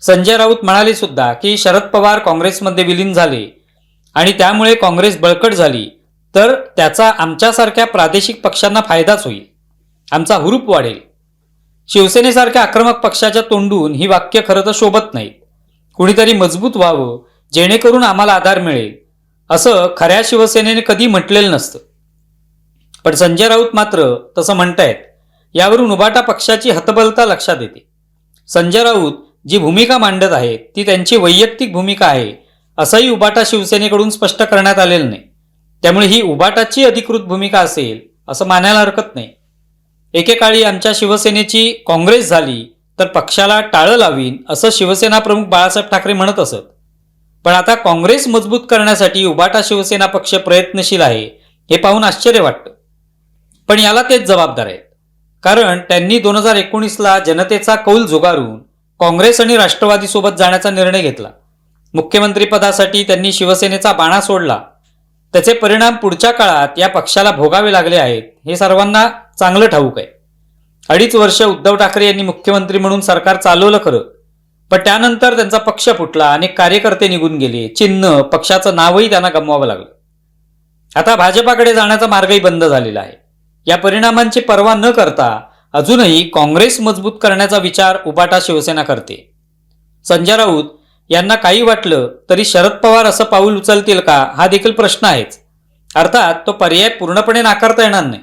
संजय राऊत म्हणाले सुद्धा की शरद पवार काँग्रेसमध्ये विलीन झाले आणि त्यामुळे काँग्रेस बळकट झाली तर त्याचा आमच्यासारख्या प्रादेशिक पक्षांना फायदाच होईल, आमचा हुरूप वाढेल. शिवसेनेसारख्या आक्रमक पक्षाच्या तोंडून ही वाक्य खरं तर शोभत नाहीत. कुणीतरी मजबूत व्हावं जेणेकरून आम्हाला आधार मिळेल असं खऱ्या शिवसेनेने कधी म्हटलेलं नसतं. पण संजय राऊत मात्र तसं म्हणतायत. यावरून उभाटा पक्षाची हतबलता लक्षात येते. संजय राऊत जी भूमिका मांडत आहेत ती त्यांची वैयक्तिक भूमिका आहे असंही उभाटा शिवसेनेकडून स्पष्ट करण्यात आलेलं नाही. त्यामुळे ही उभाटाची अधिकृत भूमिका असेल असं मानायला हरकत नाही. एकेकाळी आमच्या शिवसेनेची काँग्रेस झाली तर पक्षाला टाळं लावीन असं शिवसेना प्रमुख बाळासाहेब ठाकरे म्हणत असत. पण आता काँग्रेस मजबूत करण्यासाठी उभाटा शिवसेना पक्ष प्रयत्नशील आहे हे पाहून आश्चर्य वाटतं. पण याला तेच जबाबदार आहेत. कारण त्यांनी 2019ला जनतेचा कौल झुगारून काँग्रेस आणि राष्ट्रवादीसोबत जाण्याचा निर्णय घेतला. मुख्यमंत्रीपदासाठी त्यांनी शिवसेनेचा बाणा सोडला. त्याचे परिणाम पुढच्या काळात या पक्षाला भोगावे लागले आहेत हे सर्वांना चांगलं ठाऊक आहे. 2.5 वर्ष उद्धव ठाकरे यांनी मुख्यमंत्री म्हणून सरकार चालवलं खरं, पण त्यानंतर त्यांचा पक्ष फुटला, अनेक कार्यकर्ते निघून गेले, चिन्ह पक्षाचं नावही त्यांना गमवावं लागलं. आता भाजपाकडे जाण्याचा मार्गही बंद झालेला आहे. या परिणामांची पर्वा न करता अजूनही काँग्रेस मजबूत करण्याचा विचार उभाटा शिवसेना करते. संजय राऊत यांना काही वाटलं तरी शरद पवार असं पाऊल उचलतील का हा देखील प्रश्न आहेच. अर्थात तो पर्याय पूर्णपणे नाकारता येणार नाही.